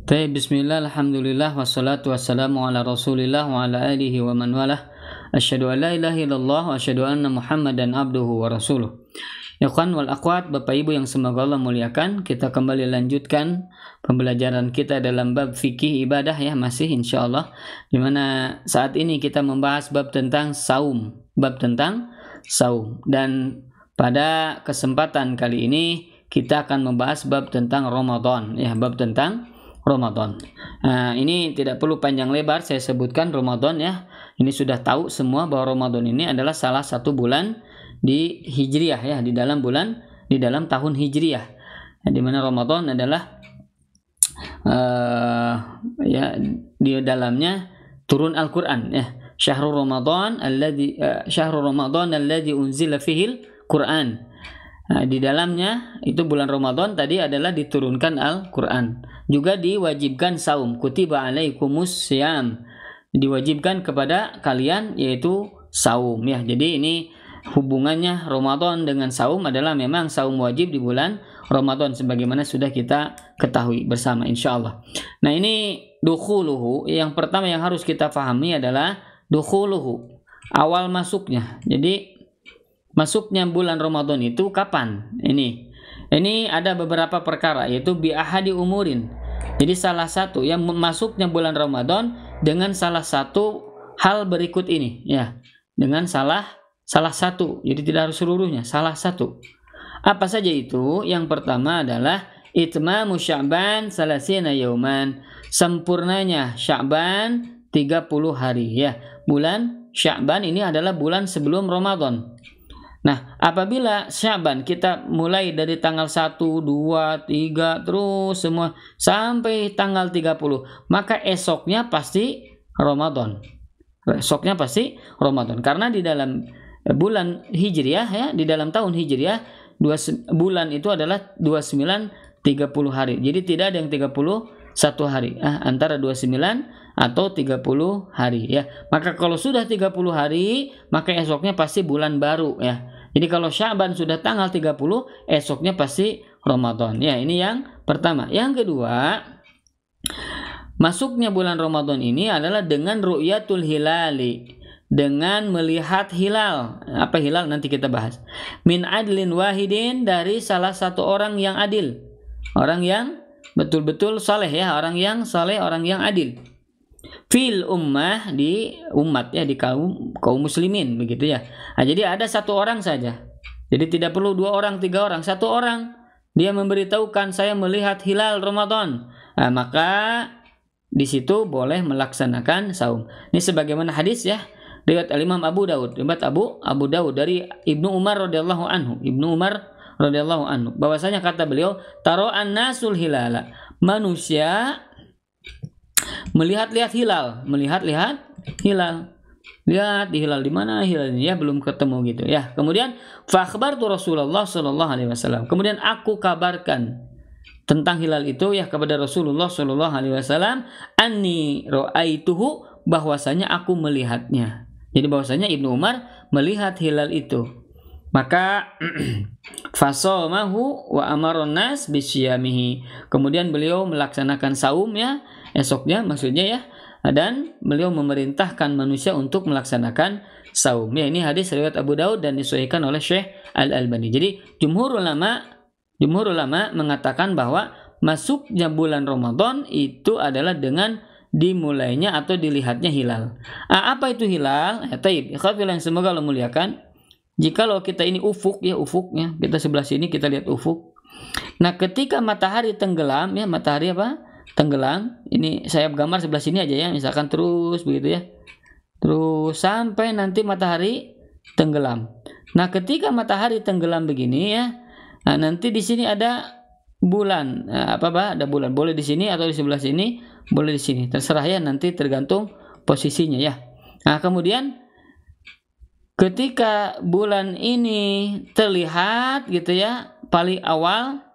Bismillah, alhamdulillah, wassalatu wassalamu ala rasulillah wa ala alihi wa man walah. Asyhadu an la ilaha illallah wa asyhadu anna muhammadan abduhu wa rasuluh. Ikhwan wal akhwat, Bapak Ibu yang semoga Allah muliakan, kita kembali lanjutkan pembelajaran kita dalam bab fikih ibadah ya, masih insyaallah, dimana saat ini kita membahas bab tentang saum, dan pada kesempatan kali ini kita akan membahas bab tentang Ramadan ya, bab tentang Ramadan. Nah, ini tidak perlu panjang lebar saya sebutkan Ramadan ya. Ini sudah tahu semua bahwa Ramadan ini adalah salah satu bulan di Hijriah ya, di dalam tahun Hijriah. Ya, di mana Ramadan adalah ya di dalamnya turun Al-Qur'an ya. Syahrul Ramadan alladzi unzila fihil Qur'an. Nah, di dalamnya itu bulan Ramadan tadi adalah diturunkan Al-Qur'an. Juga diwajibkan saum, kutiba alaikumus syiyam, diwajibkan kepada kalian yaitu saum ya. Jadi ini hubungannya Ramadan dengan saum adalah memang saum wajib di bulan Ramadan sebagaimana sudah kita ketahui bersama insyaallah. Nah, ini dukhuluhu, yang pertama yang harus kita pahami adalah dukhuluhu, awal masuknya. Jadi masuknya bulan Ramadan itu kapan? Ini ada beberapa perkara, yaitu bi ahadi umurin. Jadi salah satu yang masuknya bulan Ramadan dengan salah satu hal berikut ini ya. Dengan salah satu. Jadi tidak harus seluruhnya, salah satu. Apa saja itu? Yang pertama adalah itmamu Sya'ban salasina yauman. Sempurnanya Sya'ban 30 hari ya. Bulan Sya'ban ini adalah bulan sebelum Ramadan. Nah, apabila Sya'ban kita mulai dari tanggal 1, 2, 3 terus semua sampai tanggal 30, maka esoknya pasti Ramadan. Karena di dalam bulan Hijriah ya, di dalam tahun Hijriah bulan itu adalah 29 30 hari. Jadi tidak ada yang 31 hari. Antara 29 atau 30 hari ya. Maka kalau sudah 30 hari, maka esoknya pasti bulan baru ya. Jadi kalau Sya'ban sudah tanggal 30, esoknya pasti Ramadan. Ya, ini yang pertama. Yang kedua, masuknya bulan Ramadan ini adalah dengan ru'yatul hilali, dengan melihat hilal. Apa hilal nanti kita bahas. Min adlin wahidin, dari salah satu orang yang adil. Orang yang betul-betul saleh ya, orang yang saleh, orang yang adil. Fil ummah, di umat ya, di kaum muslimin begitu ya. Nah, jadi ada satu orang saja. Jadi tidak perlu 2 orang, 3 orang, satu orang dia memberitahukan saya melihat hilal Ramadan. Nah, maka di situ boleh melaksanakan saum. Ini sebagaimana hadis ya, riwayat Imam Abu Daud, riwayat Abu Daud dari Ibnu Umar radhiyallahu anhu, bahwasanya kata beliau, taro'an nasul hilala, manusia melihat hilal. Lihat di hilal, di mana hilal ini ya, belum ketemu gitu ya. Kemudian fa akhbartu Rasulullah sallallahu alaihi wasallam. Kemudian aku kabarkan tentang hilal itu ya kepada Rasulullah sallallahu alaihi wasallam, anni ra'aituhu, bahwasanya aku melihatnya. Jadi bahwasanya Ibnu Umar melihat hilal itu. Maka fasamahu wa amaron nas bisyamihi. Kemudian beliau melaksanakan saum ya, esoknya maksudnya ya, dan beliau memerintahkan manusia untuk melaksanakan saum. Ya, ini hadis riwayat Abu Daud dan disahihkan oleh Syekh Al-Albani. Jadi jumhur ulama mengatakan bahwa masuknya bulan Ramadan itu adalah dengan dimulainya atau dilihatnya hilal. Apa itu hilal? Taib. Ikhwatilah yang semoga Allah muliakan. Jikalau kita ini ufuknya, kita sebelah sini kita lihat ufuk. Nah, ketika matahari tenggelam ya, matahari tenggelam. Ini saya gambar sebelah sini aja ya, misalkan terus begitu ya. Terus sampai nanti matahari tenggelam. Nah, ketika matahari tenggelam begini ya, nah nanti di sini ada bulan. Ada bulan. Boleh di sini atau di sebelah sini, boleh di sini. Terserah ya, nanti tergantung posisinya ya. Nah, kemudian ketika bulan ini terlihat gitu ya, paling awal,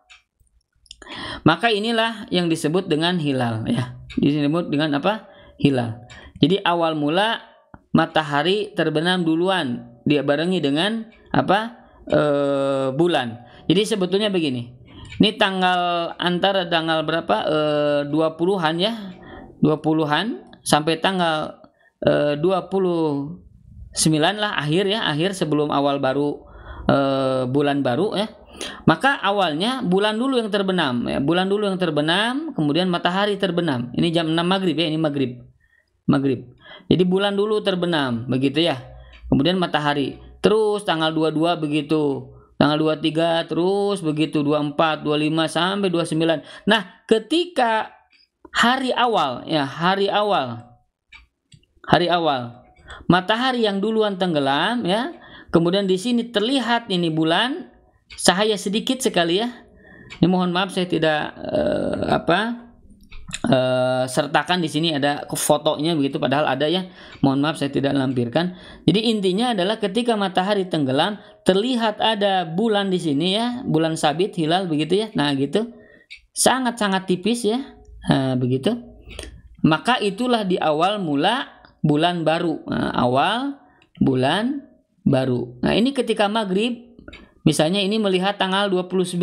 maka inilah yang disebut dengan hilal ya. Disebut dengan apa? Hilal. Jadi awal mula matahari terbenam duluan, dia barengi dengan bulan. Jadi sebetulnya begini. Ini tanggal antara tanggal berapa? 20-an ya. 20-an sampai tanggal 29 lah akhir sebelum awal baru bulan baru ya. Maka awalnya bulan dulu yang terbenam ya. Bulan dulu yang terbenam, kemudian matahari terbenam. Ini jam 6 maghrib ya, ini maghrib. Jadi bulan dulu terbenam, begitu ya. Kemudian matahari. Terus tanggal 22 begitu. Tanggal 23 terus begitu, 24, 25 sampai 29. Nah, ketika hari awal matahari yang duluan tenggelam ya. Kemudian di sini terlihat ini bulan, cahaya sedikit sekali ya. Ini mohon maaf saya tidak sertakan di sini ada fotonya begitu, padahal ada ya. Mohon maaf saya tidak lampirkan. Jadi intinya adalah ketika matahari tenggelam terlihat ada bulan di sini ya, bulan sabit hilal begitu ya. Nah gitu, sangat-sangat tipis ya. Nah, begitu. Maka itulah di awal mula bulan baru. Nah, awal bulan baru. Nah ini ketika maghrib, misalnya ini melihat tanggal 29,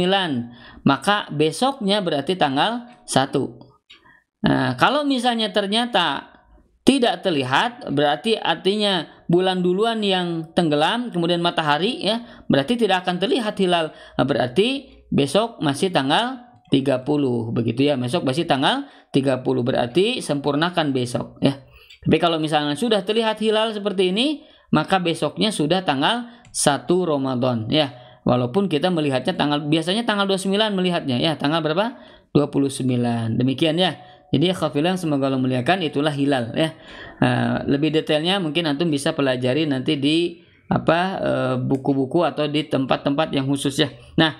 maka besoknya berarti tanggal 1. Nah, kalau misalnya ternyata tidak terlihat, berarti artinya bulan duluan yang tenggelam, kemudian matahari ya, berarti tidak akan terlihat hilal. Nah, berarti besok masih tanggal 30, begitu ya. Besok masih tanggal 30, berarti sempurnakan besok ya. Tapi kalau misalnya sudah terlihat hilal seperti ini, maka besoknya sudah tanggal 1 Ramadan ya. Walaupun kita melihatnya biasanya tanggal 29 melihatnya ya, tanggal berapa? 29. Demikian ya. Jadi akhwafillah semoga Allah muliakan, itulah hilal ya. Lebih detailnya mungkin antum bisa pelajari nanti di buku-buku atau di tempat-tempat yang khusus ya. Nah,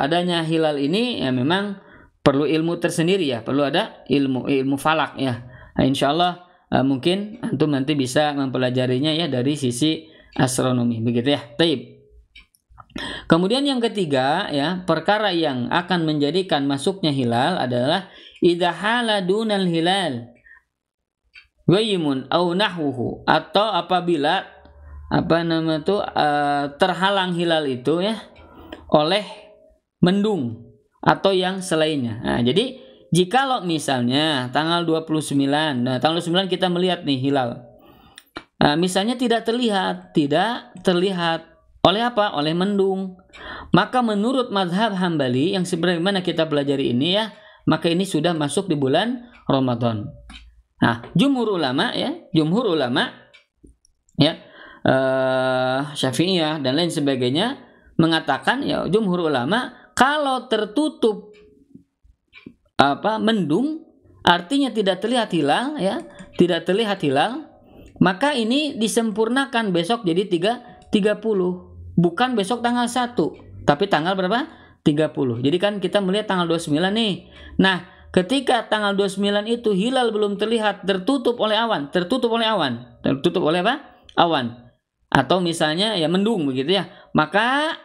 adanya hilal ini ya memang perlu ilmu tersendiri ya, perlu ada ilmu falak ya. Nah, insyaallah mungkin antum nanti bisa mempelajarinya ya dari sisi astronomi, begitu ya. Taib. Kemudian yang ketiga ya, perkara yang akan menjadikan masuknya hilal adalah idza hala dunal hilal ghaimun au nahwuhu, atau apabila terhalang hilal itu ya oleh mendung atau yang selainnya. Nah, jadi jikalau misalnya tanggal 29, nah tanggal 29 kita melihat nih hilal. Nah, misalnya tidak terlihat oleh apa? Oleh mendung. Maka menurut mazhab Hambali yang sebagaimana kita pelajari ini ya, maka ini sudah masuk di bulan Ramadan. Nah, jumhur ulama ya, Syafi'iyah dan lain sebagainya mengatakan ya, jumhur ulama kalau tertutup mendung, artinya tidak terlihat hilal ya, maka ini disempurnakan besok jadi 30. Bukan besok tanggal 1, tapi tanggal berapa? 30. Jadi kan kita melihat tanggal 29 nih. Nah, ketika tanggal 29 itu hilal belum terlihat, tertutup oleh awan. Tertutup oleh apa? Awan. Atau misalnya ya mendung begitu ya. Maka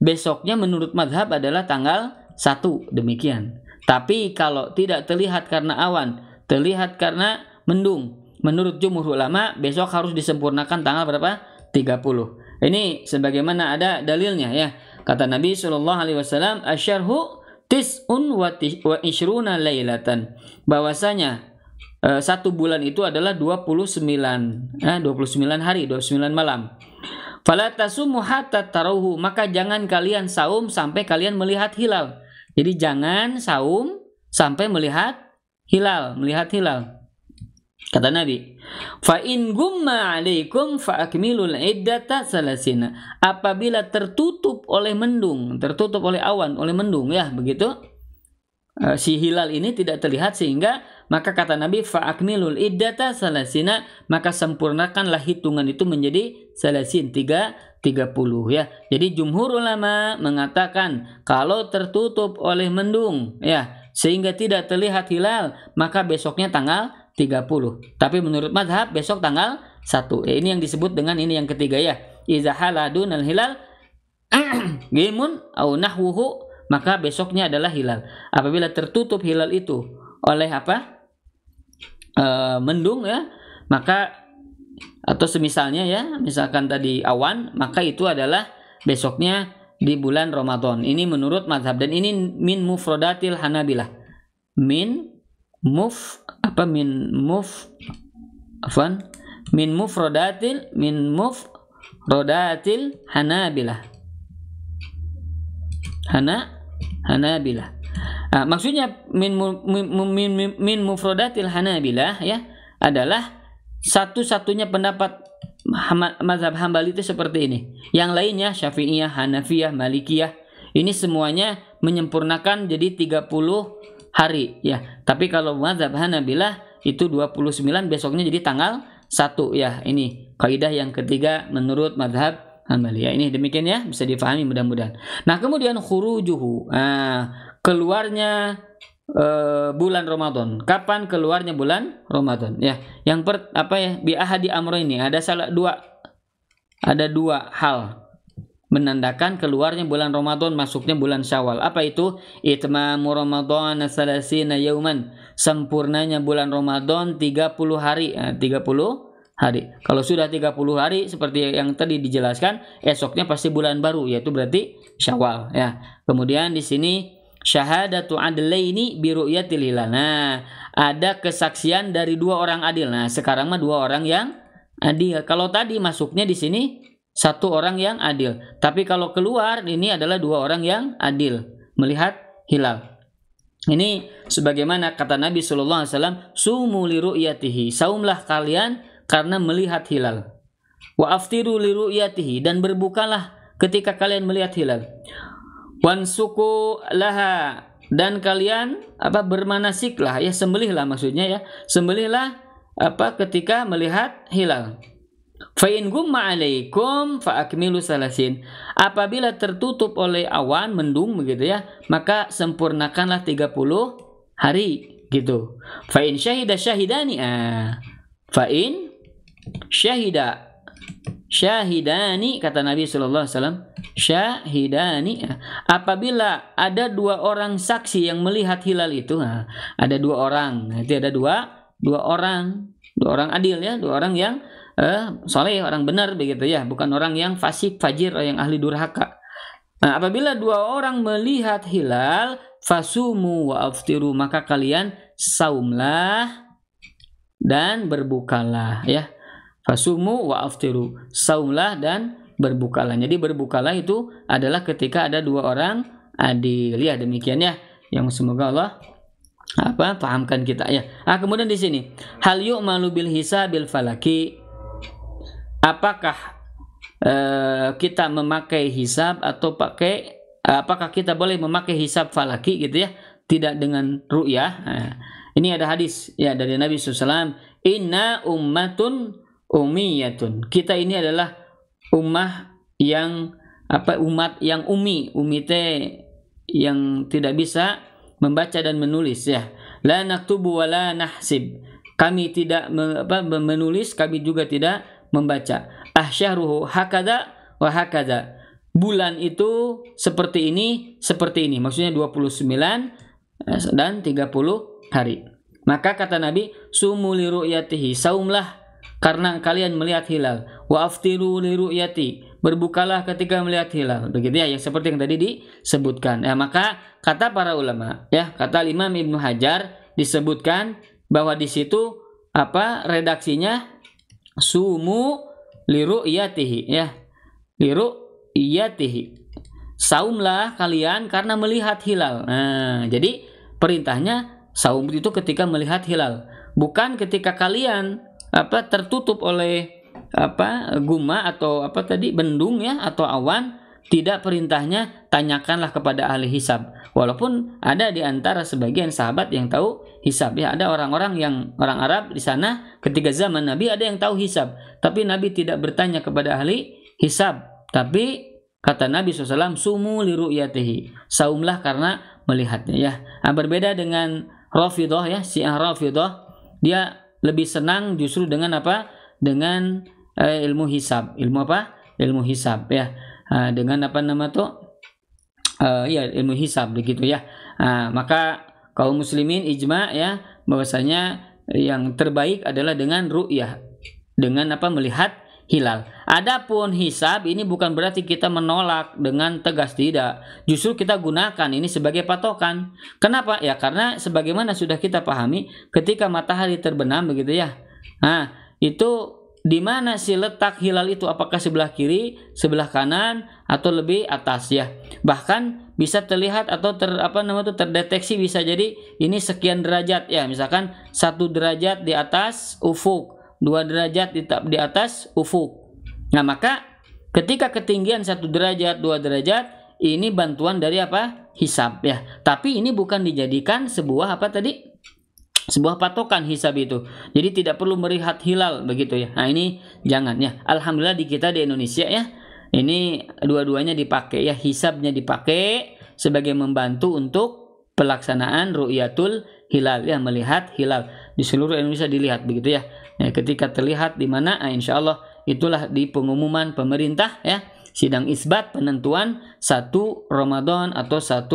besoknya menurut mazhab adalah tanggal 1, demikian. Tapi kalau tidak terlihat karena awan, terlihat karena mendung, menurut jumhur ulama besok harus disempurnakan tanggal berapa? 30. Ini sebagaimana ada dalilnya ya. Kata Nabi SAW, asyarhu tis'un wa ishruna lailatan. Bahwasanya 1 bulan itu adalah 29 hari, 29 malam. Fala tasumu hatta tarawhu, maka jangan kalian saum sampai kalian melihat hilal. Jadi jangan saum sampai melihat hilal. Kata Nabi, fa in gumma alaikum fa akmilul iddata salasina. Apabila tertutup oleh mendung, tertutup oleh awan, oleh mendung ya, begitu. Si hilal ini tidak terlihat, sehingga maka kata Nabi fa akmilul iddata salasina, maka sempurnakanlah hitungan itu menjadi salasin, 30 ya. Jadi jumhur ulama mengatakan kalau tertutup oleh mendung ya, sehingga tidak terlihat hilal, maka besoknya tanggal 30. Tapi menurut mazhab besok tanggal 1. Ini yang disebut dengan ini yang ketiga ya. Iza haladun al-hilal gimun au nahwuhu, maka besoknya adalah hilal. Apabila tertutup hilal itu oleh mendung ya, maka atau semisalnya ya, misalkan tadi awan, maka itu adalah besoknya di bulan Ramadan. Ini menurut mazhab, dan ini min mufradatil Hanabilah. Min mufradatil Hanabilah. Hanabilah. Maksudnya min mufradatil Hanabilah ya adalah satu-satunya pendapat mazhab Hambali itu seperti ini. Yang lainnya Syafi'iyah, Hanafiyah, Malikiyah ini semuanya menyempurnakan jadi 30 hari ya. Tapi kalau mazhab Hanabilah itu 29, besoknya jadi tanggal 1 ya. Ini kaidah yang ketiga menurut mazhab Hambali ya. Ini demikian ya, bisa difahami mudah-mudahan. Nah, kemudian khurujuhu. Keluarnya bulan Ramadan. Kapan keluarnya bulan Ramadan? Ya, yang bi ahadi amrayni, ada dua hal menandakan keluarnya bulan Ramadan, masuknya bulan Syawal. Apa itu? Itmamu Ramadan salasina yauman. Sempurnanya bulan Ramadan 30 hari. 30 hari. Kalau sudah 30 hari seperti yang tadi dijelaskan, esoknya pasti bulan baru, yaitu berarti Syawal ya. Kemudian di sini syahadatu adlaini bi ru'yatil hilal. Nah, ada kesaksian dari dua orang adil. Nah, sekarang mah dua orang yang adil. Kalau tadi masuknya di sini satu orang yang adil. Tapi kalau keluar ini adalah dua orang yang adil melihat hilal. Ini sebagaimana kata Nabi sallallahu alaihi wasallam, sumu li ru'yatihi. Saumlah kalian karena melihat hilal. Wa aftiru li ru'yatihi, dan berbukalah ketika kalian melihat hilal. Wansuku laha, dan kalian bermanasiklah ya, sembelihlah maksudnya ya, sembelihlah ketika melihat hilal. Fa in gumma alaikum fa akmilu salasin. Apabila tertutup oleh awan mendung begitu ya, maka sempurnakanlah 30 hari gitu. Fa in syahida syahidani. Fa in syahidani kata Nabi sallallahu alaihi wasallam, syahidani, apabila ada dua orang saksi yang melihat hilal itu, ada dua orang, nanti ada dua orang adil ya, dua orang yang soleh, orang benar begitu ya, bukan orang yang fasik fajir, yang ahli durhaka. Nah, apabila dua orang melihat hilal, fasumu wa aftiru, maka kalian saumlah dan berbukalah ya. Fasumu wa aftiru, saumlah dan berbukalah. Jadi berbukalah itu adalah ketika ada dua orang adil ya. Demikian ya, yang semoga Allah pahamkan kita ya. Kemudian di sini hal yu'malu bil hisabil falaki. Apakah kita memakai hisab atau apakah kita boleh memakai hisab falaki gitu ya, tidak dengan ru'yah. Ini ada hadis ya dari Nabi SAW, inna ummatun umiyatun. Kita ini adalah umat yang umi yang tidak bisa membaca dan menulis ya. La naktubu wa la nahsib. Kami tidak menulis, kami juga tidak membaca. Ahsyahruhu hakada wa hakada. Bulan itu seperti ini. Maksudnya 29 dan 30 hari. Maka kata Nabi, sumu li ru'yatihi, saumlah karena kalian melihat hilal. Wa aftiru li ru'yati, berbukalah ketika melihat hilal. Begitu ya, yang seperti yang tadi disebutkan. Ya, maka kata para ulama ya, kata Imam Ibnu Hajar disebutkan bahwa di situ redaksinya sumu li ru'yatihi ya. Li ru'yatihi. Saumlah kalian karena melihat hilal. Nah, jadi perintahnya saum itu ketika melihat hilal, bukan ketika kalian tertutup oleh guma atau bendung ya, atau awan. Tidak, perintahnya tanyakanlah kepada ahli hisab. Walaupun ada di antara sebagian sahabat yang tahu hisab ya, ada orang Arab di sana ketika zaman Nabi ada yang tahu hisab, tapi Nabi tidak bertanya kepada ahli hisab. Tapi kata Nabi SAW, sumu li ru'yatihi, saumlah karena melihatnya ya. Berbeda dengan Rafidhah ya, Syiah Rafidhah, dia lebih senang justru dengan dengan ilmu hisab. Ilmu hisab ya. Dengan ilmu hisab begitu ya. Maka kaum muslimin ijma ya bahwasanya yang terbaik adalah dengan ru'yah, dengan melihat hilal. Adapun hisab ini bukan berarti kita menolak dengan tegas, tidak. Justru kita gunakan ini sebagai patokan. Kenapa? Ya karena sebagaimana sudah kita pahami, ketika matahari terbenam begitu ya. Nah, itu di mana sih letak hilal itu? Apakah sebelah kiri, sebelah kanan, atau lebih atas ya? Bahkan bisa terlihat atau terdeteksi bisa jadi ini sekian derajat ya. Misalkan 1 derajat di atas ufuk, 2 derajat di atas ufuk. Nah, maka ketika ketinggian 1 derajat, 2 derajat, ini bantuan dari apa? Hisab ya. Tapi ini bukan dijadikan sebuah apa tadi? Sebuah patokan hisab itu. Jadi tidak perlu melihat hilal begitu ya. Nah, ini jangan ya. Alhamdulillah di kita di Indonesia ya, ini dua-duanya dipakai ya. Hisabnya dipakai sebagai membantu untuk pelaksanaan ru'yatul hilal ya, melihat hilal. Di seluruh Indonesia dilihat begitu ya. Nah, ketika terlihat di mana, insya Allah itulah di pengumuman pemerintah ya, sidang isbat penentuan 1 Ramadan atau 1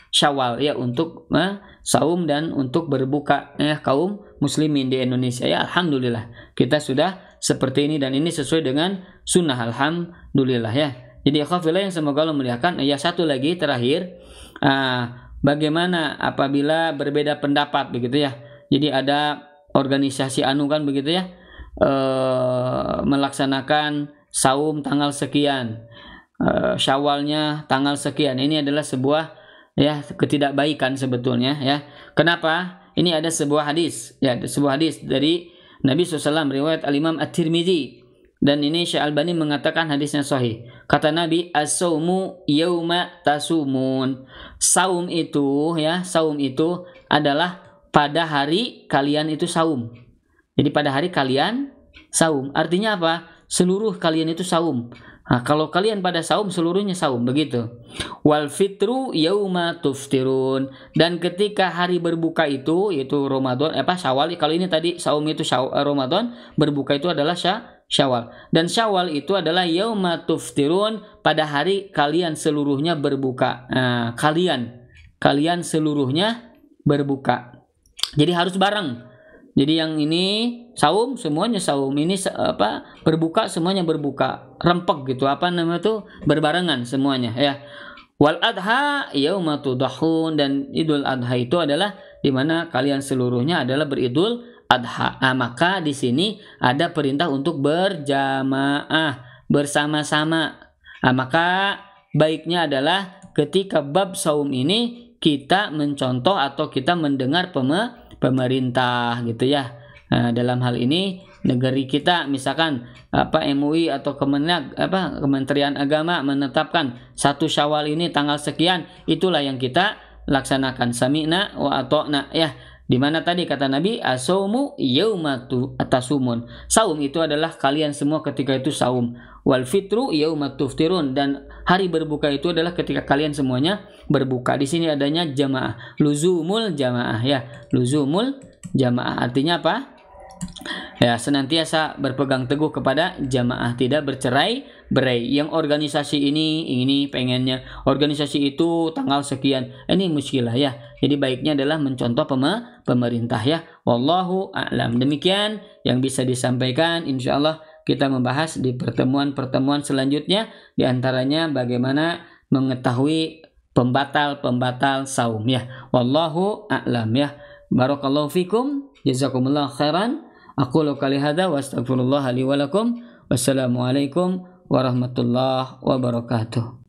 Syawal ya untuk saum dan untuk berbuka ya kaum muslimin di Indonesia ya. Alhamdulillah kita sudah seperti ini dan ini sesuai dengan sunnah, alhamdulillah ya. Jadi akhwafillah yang semoga Allah muliakan. Ya, satu lagi terakhir, bagaimana apabila berbeda pendapat begitu ya. Jadi ada organisasi anu kan begitu ya, melaksanakan saum tanggal sekian, Syawalnya tanggal sekian. Ini adalah sebuah ya ketidakbaikan sebetulnya ya. Kenapa? Ini ada sebuah hadis ya, sebuah hadis dari Nabi SAW riwayat Al-Imam At-Tirmidzi, dan ini Syekh Albani mengatakan hadisnya sahih. Kata Nabi, as-saumu yauma tasumun. Saum itu adalah pada hari kalian itu saum. Jadi pada hari kalian saum. Artinya apa? Seluruh kalian itu saum. Nah, kalau kalian pada saum, seluruhnya saum begitu. Wal fitru yauma tuftirun. Dan ketika hari berbuka itu, yaitu Ramadan, Syawal. Kalau ini tadi saum itu Ramadan, berbuka itu adalah Syawal. Dan Syawal itu adalah yauma tuftirun, pada hari kalian seluruhnya berbuka. Nah, kalian seluruhnya berbuka. Jadi harus bareng. Jadi yang ini saum semuanya saum, ini berbuka semuanya berbuka, rempek gitu, berbarengan semuanya ya. Wal adha yauma tudahun, dan Idul Adha itu adalah di mana kalian seluruhnya adalah beridul adha. Maka di sini ada perintah untuk berjamaah, bersama-sama. Maka baiknya adalah ketika bab saum ini kita mencontoh atau kita mendengar pemerintah gitu ya. Nah, dalam hal ini negeri kita misalkan MUI atau Kementerian Agama menetapkan 1 Syawal ini tanggal sekian, itulah yang kita laksanakan. Sami'na wa ata'na ya. Di mana tadi kata Nabi, as-saumu yauma tasumun. Saum itu adalah kalian semua ketika itu saum. Wal fitru yauma tuftirun, dan hari berbuka itu adalah ketika kalian semuanya berbuka. Di sini adanya jamaah, luzumul jamaah ya. Luzumul jamaah artinya apa? Ya, senantiasa berpegang teguh kepada jamaah, tidak bercerai-berai. Yang organisasi ini pengennya organisasi itu tanggal sekian, ini muskilah ya. Jadi baiknya adalah mencontoh pemerintah ya. Wallahu a'lam. Demikian yang bisa disampaikan. Insyaallah kita membahas di pertemuan selanjutnya, di antaranya bagaimana mengetahui pembatal saum ya. Wallahu a'lam ya. Barakallahu fikum, jazakumullah khairan. Aqulu qali hadza wa astaghfirullah li wa lakum. Wassalamualaikum warahmatullahi wabarakatuh.